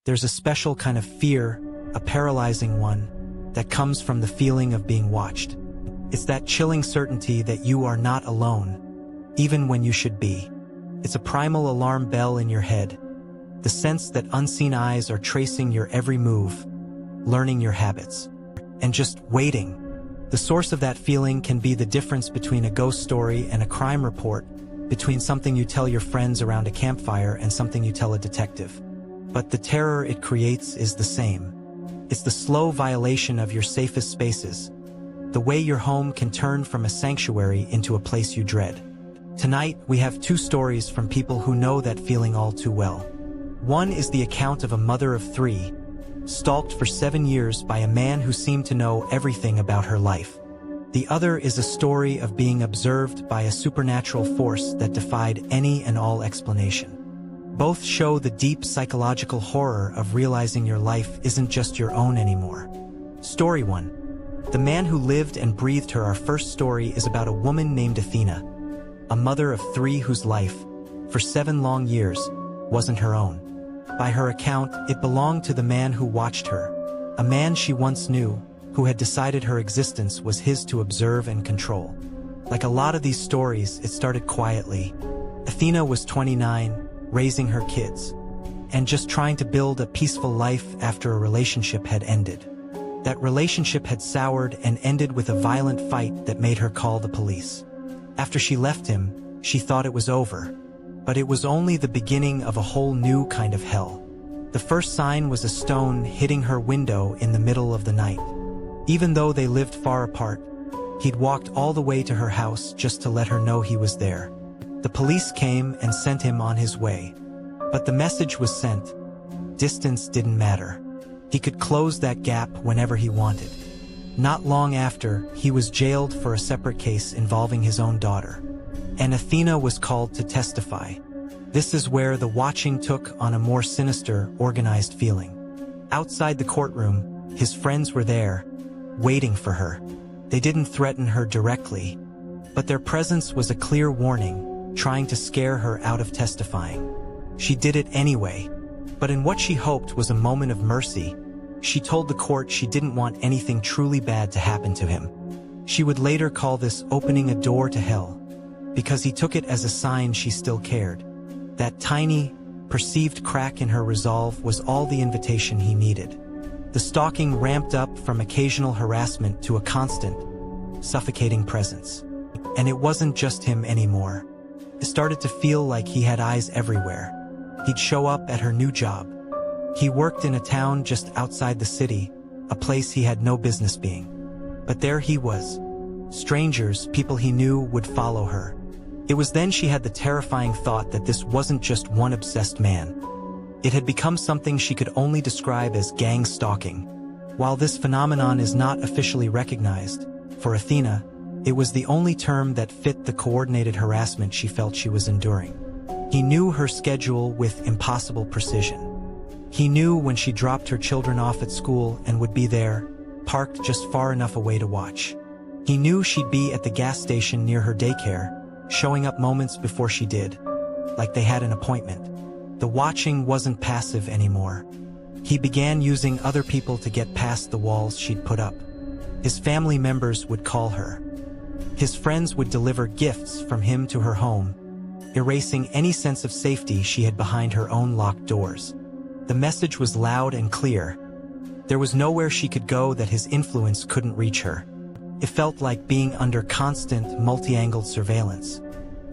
There's a special kind of fear, a paralyzing one, that comes from the feeling of being watched. It's that chilling certainty that you are not alone, even when you should be. It's a primal alarm bell in your head, the sense that unseen eyes are tracing your every move, learning your habits, and just waiting. The source of that feeling can be the difference between a ghost story and a crime report, between something you tell your friends around a campfire and something you tell a detective. But the terror it creates is the same. It's the slow violation of your safest spaces, the way your home can turn from a sanctuary into a place you dread. Tonight, we have two stories from people who know that feeling all too well. One is the account of a mother of three, stalked for 7 years by a man who seemed to know everything about her life. The other is a story of being observed by a supernatural force that defied any and all explanation. Both show the deep psychological horror of realizing your life isn't just your own anymore. Story 1. The man who lived and breathed her. Our first story is about a woman named Athena, a mother of 3 whose life, for 7 long years, wasn't her own. By her account, it belonged to the man who watched her, a man she once knew, who had decided her existence was his to observe and control. Like a lot of these stories, it started quietly. Athena was 29, raising her kids, and just trying to build a peaceful life after a relationship had ended. That relationship had soured and ended with a violent fight that made her call the police. After she left him, she thought it was over, but it was only the beginning of a whole new kind of hell. The first sign was a stone hitting her window in the middle of the night. Even though they lived far apart, he'd walked all the way to her house just to let her know he was there. The police came and sent him on his way. But the message was sent. Distance didn't matter. He could close that gap whenever he wanted. Not long after, he was jailed for a separate case involving his own daughter. And Athena was called to testify. This is where the watching took on a more sinister, organized feeling. Outside the courtroom, his friends were there, waiting for her. They didn't threaten her directly, but their presence was a clear warning, trying to scare her out of testifying. She did it anyway, but in what she hoped was a moment of mercy, she told the court she didn't want anything truly bad to happen to him. She would later call this opening a door to hell, because he took it as a sign she still cared. That tiny, perceived crack in her resolve was all the invitation he needed. The stalking ramped up from occasional harassment to a constant, suffocating presence. And it wasn't just him anymore. It started to feel like he had eyes everywhere. He'd show up at her new job. He worked in a town just outside the city, a place he had no business being. But there he was. Strangers, people he knew, would follow her. It was then she had the terrifying thought that this wasn't just one obsessed man. It had become something she could only describe as gang stalking. While this phenomenon is not officially recognized, for Athena, it was the only term that fit the coordinated harassment she felt she was enduring. He knew her schedule with impossible precision. He knew when she dropped her children off at school and would be there, parked just far enough away to watch. He knew she'd be at the gas station near her daycare, showing up moments before she did, like they had an appointment. The watching wasn't passive anymore. He began using other people to get past the walls she'd put up. His family members would call her. His friends would deliver gifts from him to her home, erasing any sense of safety she had behind her own locked doors. The message was loud and clear. There was nowhere she could go that his influence couldn't reach her. It felt like being under constant, multi-angled surveillance.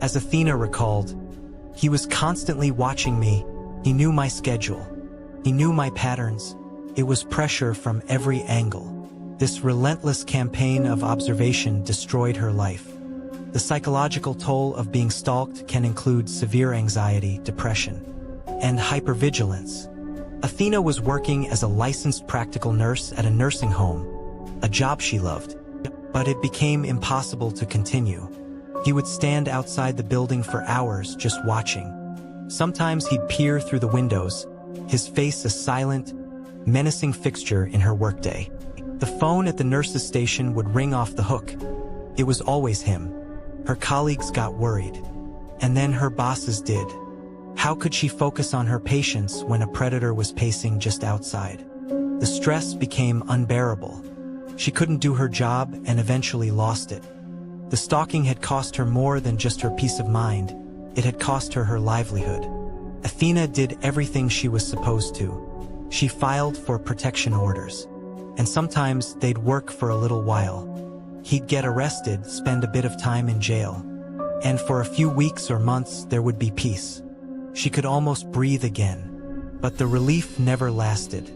As Athena recalled, he was constantly watching me. He knew my schedule. He knew my patterns. It was pressure from every angle. This relentless campaign of observation destroyed her life. The psychological toll of being stalked can include severe anxiety, depression, and hypervigilance. Athena was working as a licensed practical nurse at a nursing home, a job she loved. But it became impossible to continue. He would stand outside the building for hours just watching. Sometimes he'd peer through the windows, his face a silent, menacing fixture in her workday. The phone at the nurse's station would ring off the hook. It was always him. Her colleagues got worried. And then her bosses did. How could she focus on her patients when a predator was pacing just outside? The stress became unbearable. She couldn't do her job and eventually lost it. The stalking had cost her more than just her peace of mind. It had cost her her livelihood. Athena did everything she was supposed to. She filed for protection orders. And sometimes they'd work for a little while. He'd get arrested, spend a bit of time in jail. And for a few weeks or months there would be peace. She could almost breathe again. But the relief never lasted.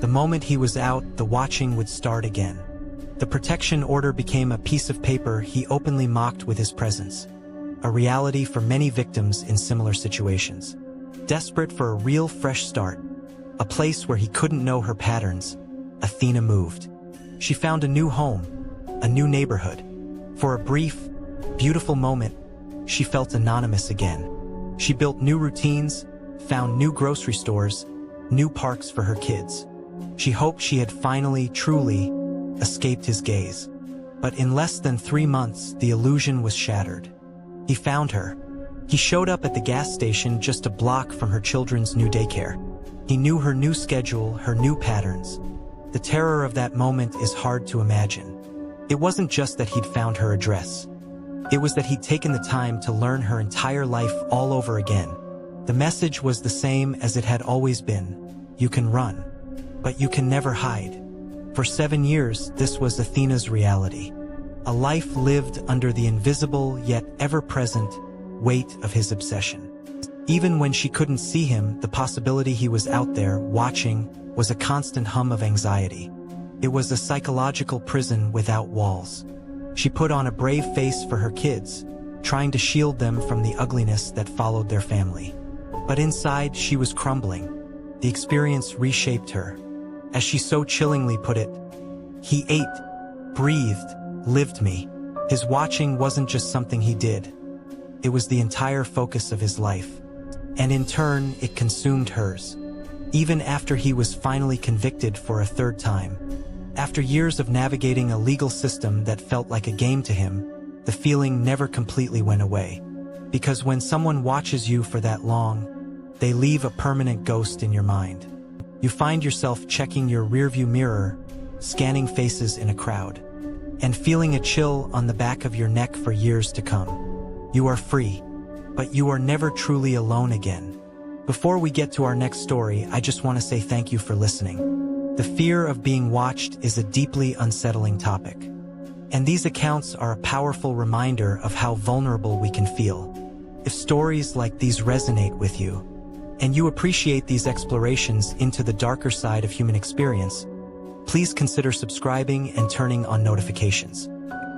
The moment he was out, the watching would start again. The protection order became a piece of paper he openly mocked with his presence. A reality for many victims in similar situations. Desperate for a real fresh start, a place where he couldn't know her patterns, Athena moved. She found a new home, a new neighborhood. For a brief, beautiful moment, she felt anonymous again. She built new routines, found new grocery stores, new parks for her kids. She hoped she had finally, truly, escaped his gaze. But in less than 3 months, the illusion was shattered. He found her. He showed up at the gas station just a block from her children's new daycare. He knew her new schedule, her new patterns. The terror of that moment is hard to imagine. It wasn't just that he'd found her address. It was that he'd taken the time to learn her entire life all over again. The message was the same as it had always been. You can run, but you can never hide. For 7 years, this was Athena's reality. A life lived under the invisible yet ever-present weight of his obsession. Even when she couldn't see him, the possibility he was out there, watching, was a constant hum of anxiety. It was a psychological prison without walls. She put on a brave face for her kids, trying to shield them from the ugliness that followed their family. But inside, she was crumbling. The experience reshaped her. As she so chillingly put it, he ate, breathed, lived me. His watching wasn't just something he did. It was the entire focus of his life. And in turn, it consumed hers. Even after he was finally convicted for a 3rd time. After years of navigating a legal system that felt like a game to him, the feeling never completely went away. Because when someone watches you for that long, they leave a permanent ghost in your mind. You find yourself checking your rearview mirror, scanning faces in a crowd, and feeling a chill on the back of your neck for years to come. You are free, but you are never truly alone again. Before we get to our next story, I just want to say thank you for listening. The fear of being watched is a deeply unsettling topic. And these accounts are a powerful reminder of how vulnerable we can feel. If stories like these resonate with you, and you appreciate these explorations into the darker side of human experience, please consider subscribing and turning on notifications.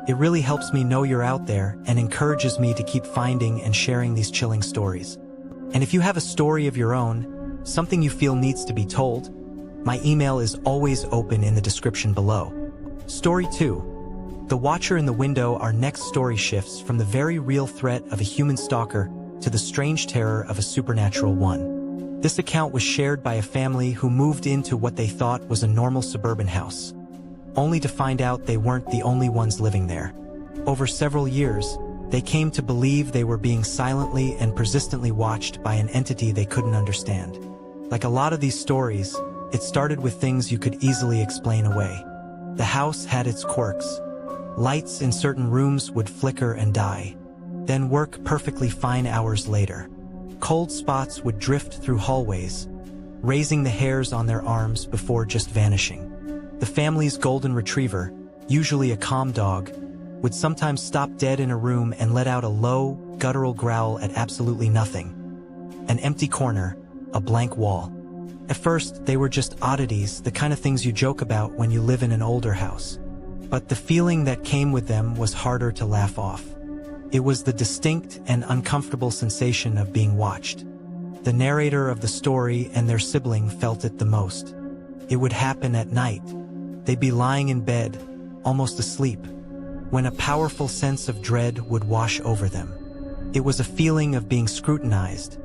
It really helps me know you're out there and encourages me to keep finding and sharing these chilling stories. And if you have a story of your own, something you feel needs to be told, my email is always open in the description below. Story 2. The Watcher in the Window. Our next story shifts from the very real threat of a human stalker to the strange terror of a supernatural one. This account was shared by a family who moved into what they thought was a normal suburban house, only to find out they weren't the only ones living there. Over several years, they came to believe they were being silently and persistently watched by an entity they couldn't understand. Like a lot of these stories, it started with things you could easily explain away. The house had its quirks. Lights in certain rooms would flicker and die, then work perfectly fine hours later. Cold spots would drift through hallways, raising the hairs on their arms before just vanishing. The family's golden retriever, usually a calm dog, would sometimes stop dead in a room and let out a low, guttural growl at absolutely nothing. An empty corner, a blank wall. At first, they were just oddities, the kind of things you joke about when you live in an older house. But the feeling that came with them was harder to laugh off. It was the distinct and uncomfortable sensation of being watched. The narrator of the story and their sibling felt it the most. It would happen at night. They'd be lying in bed, almost asleep, when a powerful sense of dread would wash over them. It was a feeling of being scrutinized,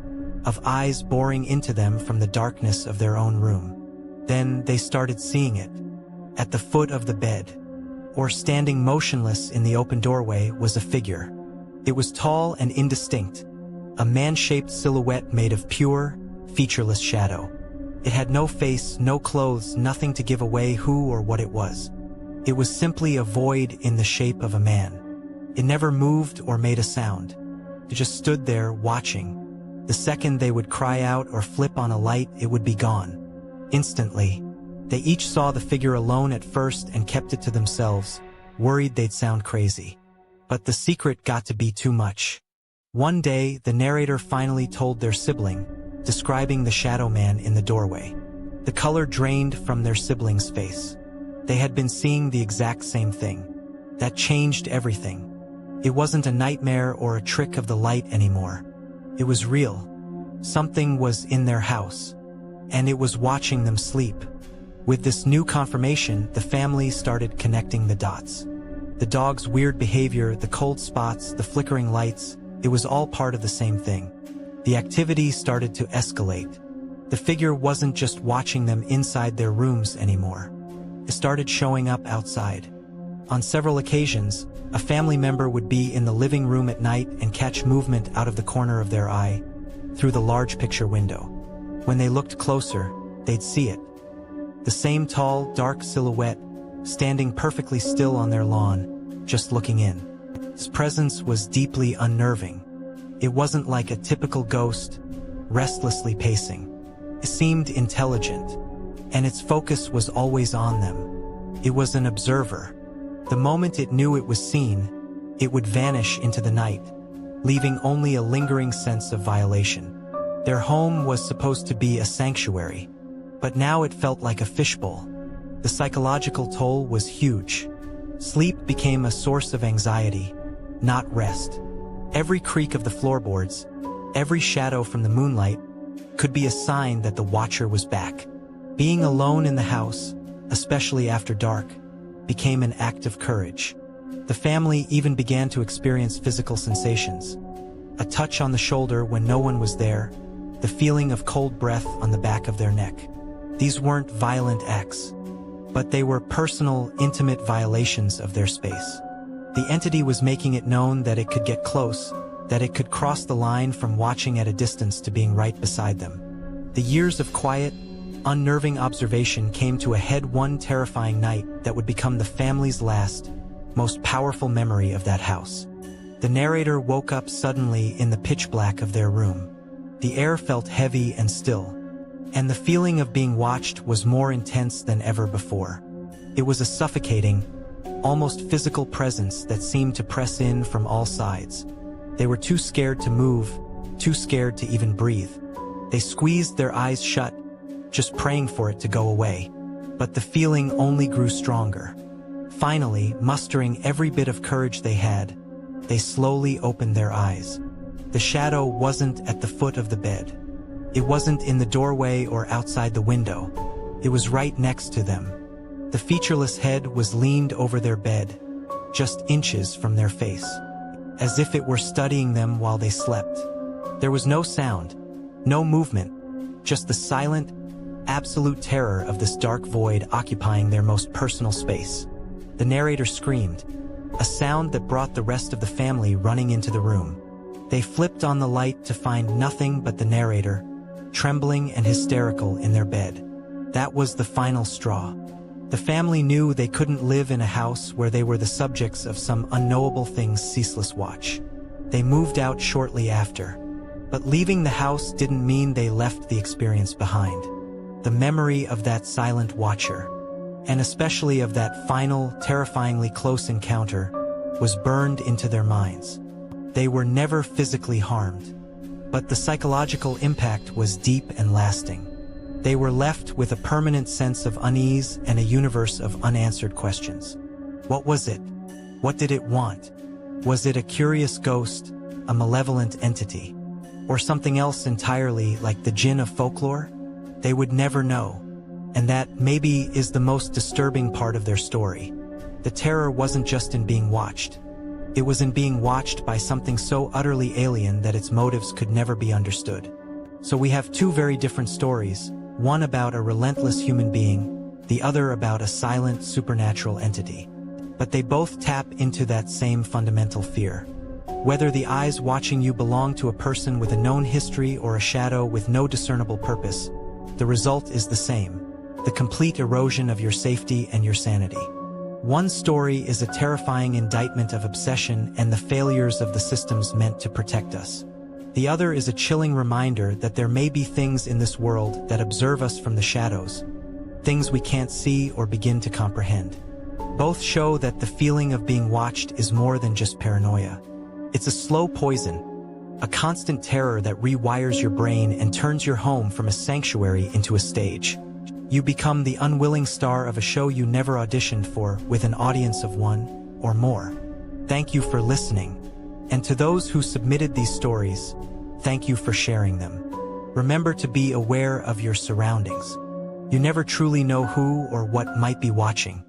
of eyes boring into them from the darkness of their own room. Then they started seeing it. At the foot of the bed, or standing motionless in the open doorway, was a figure. It was tall and indistinct, a man-shaped silhouette made of pure, featureless shadow. It had no face, no clothes, nothing to give away who or what it was. It was simply a void in the shape of a man. It never moved or made a sound. It just stood there, watching. The second they would cry out or flip on a light, it would be gone. Instantly, they each saw the figure alone at first and kept it to themselves, worried they'd sound crazy. But the secret got to be too much. One day, the narrator finally told their sibling, describing the shadow man in the doorway. The color drained from their sibling's face. They had been seeing the exact same thing. That changed everything. It wasn't a nightmare or a trick of the light anymore. It was real. Something was in their house, and it was watching them sleep. With this new confirmation, the family started connecting the dots. The dog's weird behavior, the cold spots, the flickering lights, it was all part of the same thing. The activity started to escalate. The figure wasn't just watching them inside their rooms anymore. It started showing up outside. On several occasions, a family member would be in the living room at night and catch movement out of the corner of their eye, through the large picture window. When they looked closer, they'd see it. The same tall, dark silhouette, standing perfectly still on their lawn, just looking in. His presence was deeply unnerving. It wasn't like a typical ghost, restlessly pacing. It seemed intelligent, and its focus was always on them. It was an observer. The moment it knew it was seen, it would vanish into the night, leaving only a lingering sense of violation. Their home was supposed to be a sanctuary, but now it felt like a fishbowl. The psychological toll was huge. Sleep became a source of anxiety, not rest. Every creak of the floorboards, every shadow from the moonlight, could be a sign that the watcher was back. Being alone in the house, especially after dark, became an act of courage. The family even began to experience physical sensations. A touch on the shoulder when no one was there, the feeling of cold breath on the back of their neck. These weren't violent acts, but they were personal, intimate violations of their space. The entity was making it known that it could get close, that it could cross the line from watching at a distance to being right beside them. The years of quiet, unnerving observation came to a head one terrifying night that would become the family's last, most powerful memory of that house. The narrator woke up suddenly in the pitch black of their room. The air felt heavy and still, and the feeling of being watched was more intense than ever before. It was a suffocating, almost physical presence that seemed to press in from all sides. They were too scared to move, too scared to even breathe. They squeezed their eyes shut, just praying for it to go away. But the feeling only grew stronger. Finally, mustering every bit of courage they had, they slowly opened their eyes. The shadow wasn't at the foot of the bed. It wasn't in the doorway or outside the window. It was right next to them. The featureless head was leaned over their bed, just inches from their face, as if it were studying them while they slept. There was no sound, no movement, just the silent, absolute terror of this dark void occupying their most personal space. The narrator screamed, a sound that brought the rest of the family running into the room. They flipped on the light to find nothing but the narrator, trembling and hysterical in their bed. That was the final straw. The family knew they couldn't live in a house where they were the subjects of some unknowable thing's ceaseless watch. They moved out shortly after. But leaving the house didn't mean they left the experience behind. The memory of that silent watcher, and especially of that final, terrifyingly close encounter, was burned into their minds. They were never physically harmed, but the psychological impact was deep and lasting. They were left with a permanent sense of unease and a universe of unanswered questions. What was it? What did it want? Was it a curious ghost, a malevolent entity, or something else entirely like the jinn of folklore? They would never know. And that, maybe, is the most disturbing part of their story. The terror wasn't just in being watched. It was in being watched by something so utterly alien that its motives could never be understood. So we have two very different stories, one about a relentless human being, the other about a silent, supernatural entity. But they both tap into that same fundamental fear. Whether the eyes watching you belong to a person with a known history or a shadow with no discernible purpose, the result is the same: the complete erosion of your safety and your sanity. One story is a terrifying indictment of obsession and the failures of the systems meant to protect us. The other is a chilling reminder that there may be things in this world that observe us from the shadows, things we can't see or begin to comprehend. Both show that the feeling of being watched is more than just paranoia. It's a slow poison, a constant terror that rewires your brain and turns your home from a sanctuary into a stage. You become the unwilling star of a show you never auditioned for, with an audience of one or more. Thank you for listening. And to those who submitted these stories, thank you for sharing them. Remember to be aware of your surroundings. You never truly know who or what might be watching.